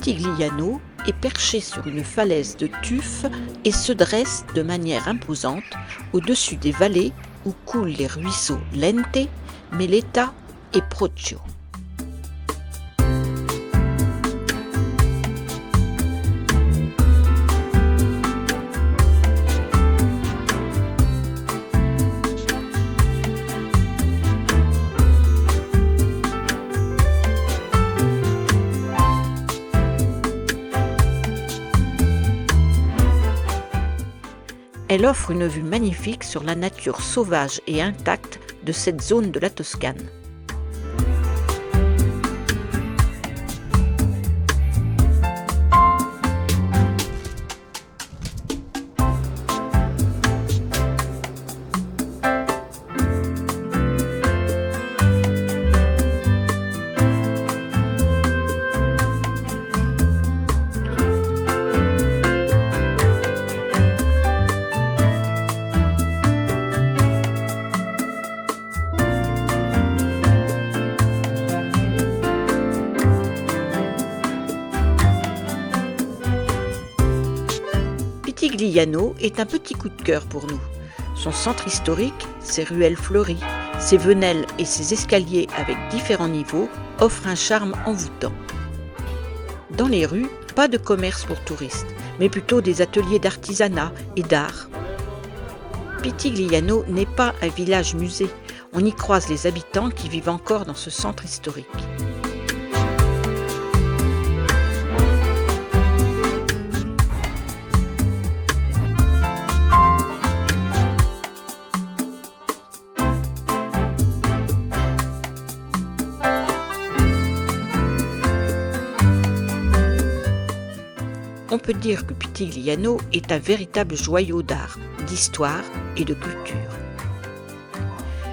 Pitigliano est perché sur une falaise de tuf et se dresse de manière imposante au-dessus des vallées où coulent les ruisseaux Lente, Meleta et Proccio. Elle offre une vue magnifique sur la nature sauvage et intacte de cette zone de la Toscane. Pitigliano est un petit coup de cœur pour nous. Son centre historique, ses ruelles fleuries, ses venelles et ses escaliers avec différents niveaux offrent un charme envoûtant. Dans les rues, pas de commerce pour touristes, mais plutôt des ateliers d'artisanat et d'art. Pitigliano n'est pas un village-musée, on y croise les habitants qui vivent encore dans ce centre historique. On peut dire que Pitigliano est un véritable joyau d'art, d'histoire et de culture.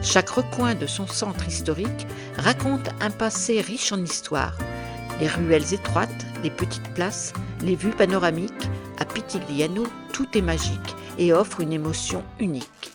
Chaque recoin de son centre historique raconte un passé riche en histoire. Les ruelles étroites, les petites places, les vues panoramiques, à Pitigliano, tout est magique et offre une émotion unique.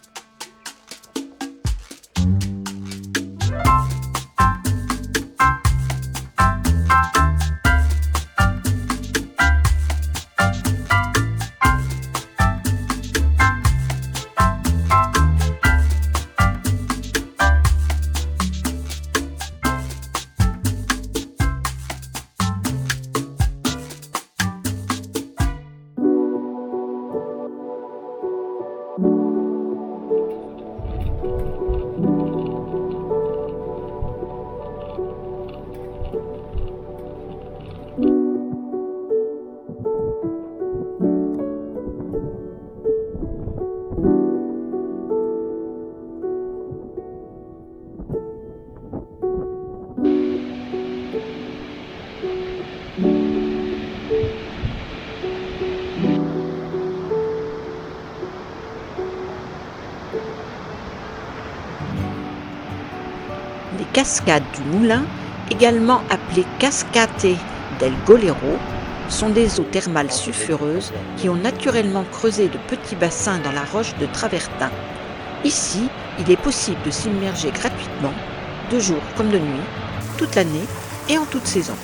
Les cascades du Moulin, également appelées Cascate del Golero, sont des eaux thermales sulfureuses qui ont naturellement creusé de petits bassins dans la roche de Travertin. Ici, il est possible de s'immerger gratuitement, de jour comme de nuit, toute l'année et en toute saison.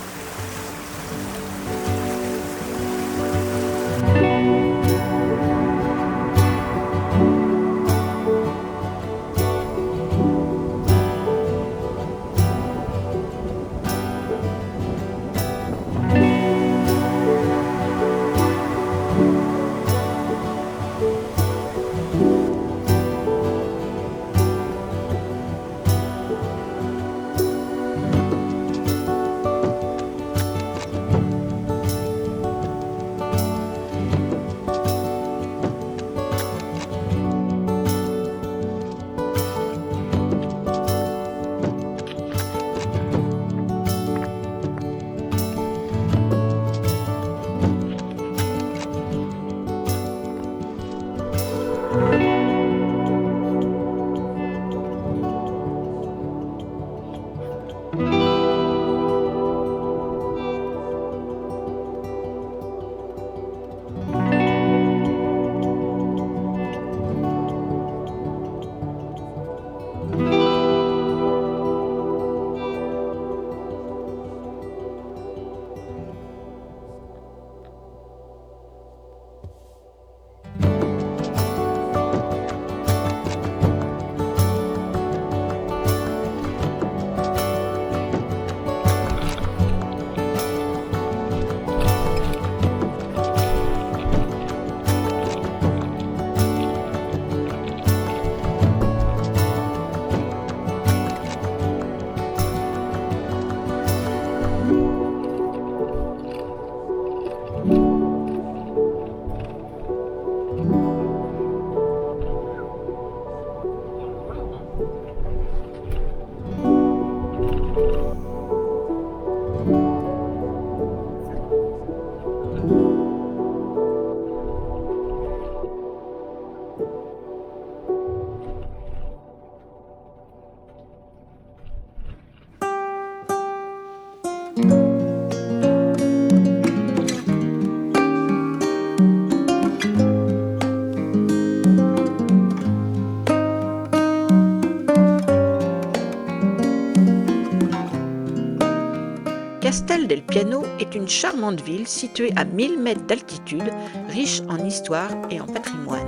Castel del Piano est une charmante ville située à 1000 mètres d'altitude, riche en histoire et en patrimoine.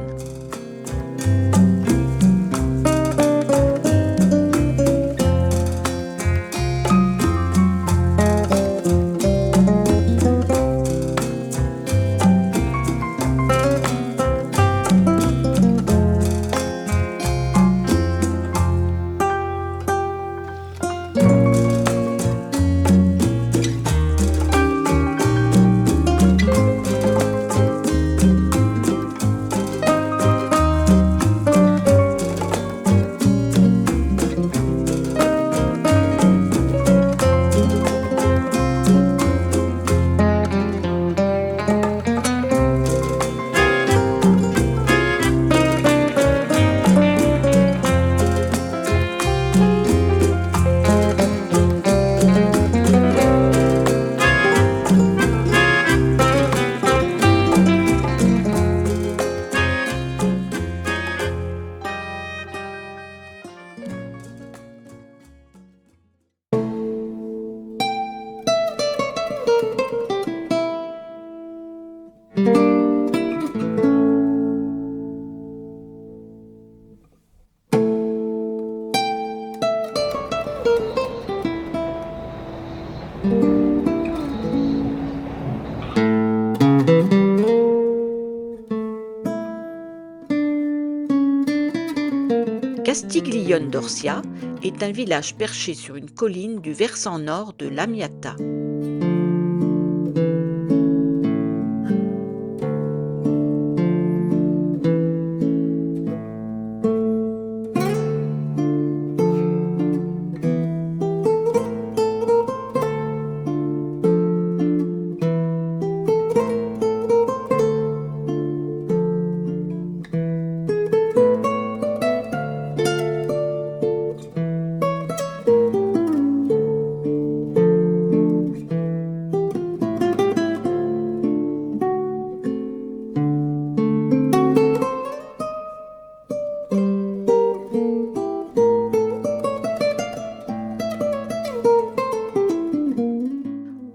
Castiglione d'Orsia est un village perché sur une colline du versant nord de l'Amiata.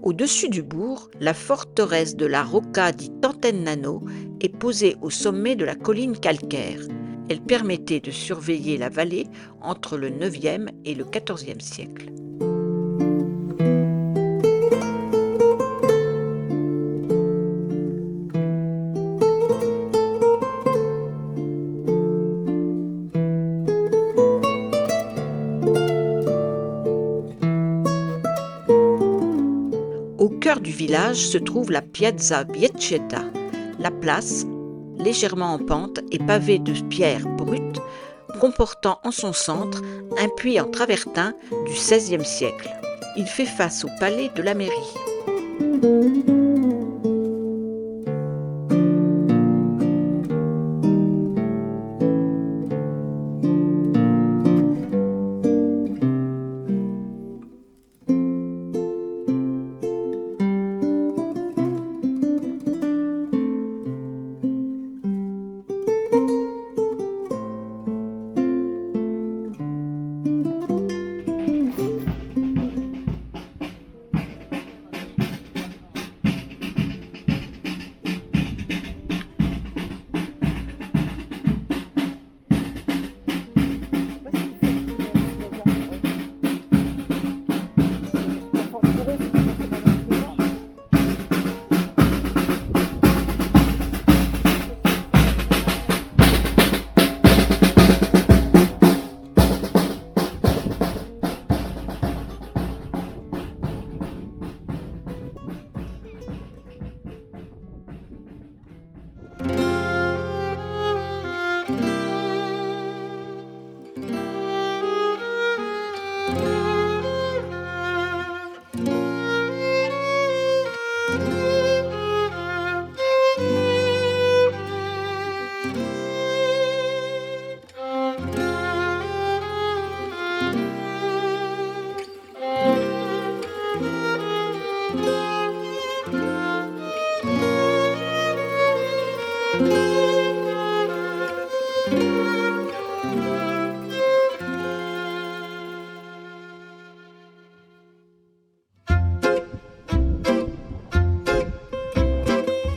Au-dessus du bourg, la forteresse de la Rocca di Tantennano est posée au sommet de la colline calcaire. Elle permettait de surveiller la vallée entre le IXe et le XIVe siècle. Au cœur du village se trouve la Piazza Viecetta, la place, légèrement en pente et pavée de pierres brutes, comportant en son centre un puits en travertin du XVIe siècle. Il fait face au palais de la mairie.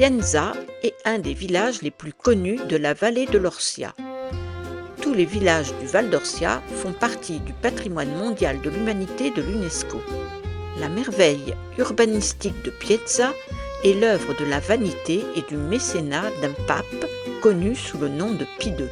Pienza est un des villages les plus connus de la vallée de l'Orsia. Tous les villages du Val d'Orsia font partie du patrimoine mondial de l'humanité de l'UNESCO. La merveille urbanistique de Pienza est l'œuvre de la vanité et du mécénat d'un pape connu sous le nom de Pie II.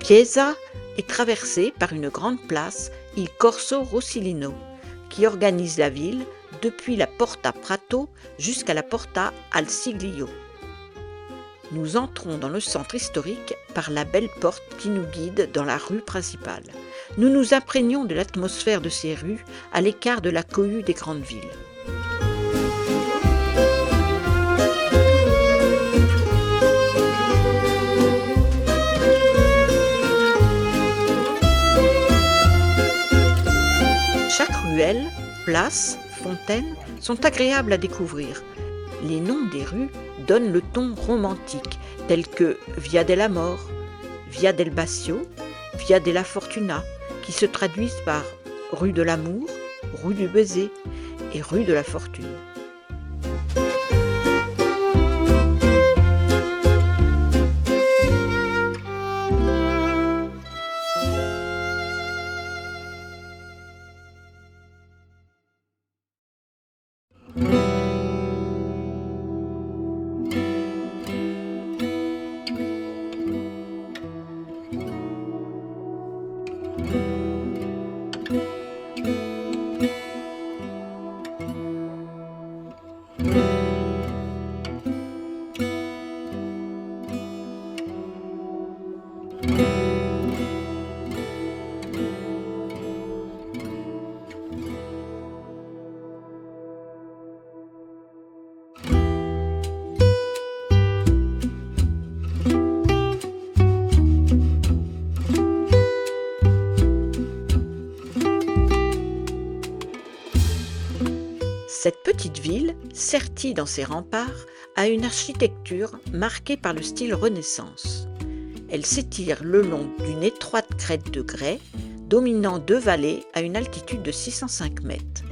Chiesa est traversée par une grande place, il Corso Rossilino, qui organise la ville depuis la Porta Prato jusqu'à la Porta al Siglio. Nous entrons dans le centre historique par la belle porte qui nous guide dans la rue principale. Nous nous imprégnons de l'atmosphère de ces rues à l'écart de la cohue des grandes villes. Chaque ruelle, place, fontaine sont agréables à découvrir. Les noms des rues donnent le ton romantique, tels que Via dell'Amor, Via del Basio, Via della Fortuna, qui se traduisent par rue de l'amour, rue du baiser et rue de la fortune. Cette petite ville, sertie dans ses remparts, a une architecture marquée par le style Renaissance. Elle s'étire le long d'une étroite crête de grès, dominant deux vallées à une altitude de 605 mètres.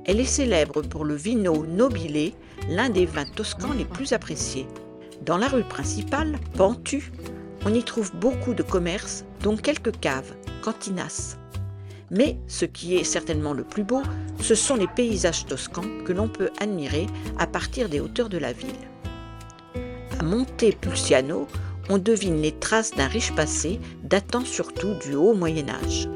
Elle est célèbre pour le Vino Nobile, l'un des vins toscans les plus appréciés. Dans la rue principale, pentue, on y trouve beaucoup de commerces, dont quelques caves, cantinas. Mais ce qui est certainement le plus beau, ce sont les paysages toscans que l'on peut admirer à partir des hauteurs de la ville. À Monte Pulciano, on devine les traces d'un riche passé datant surtout du Haut Moyen Âge.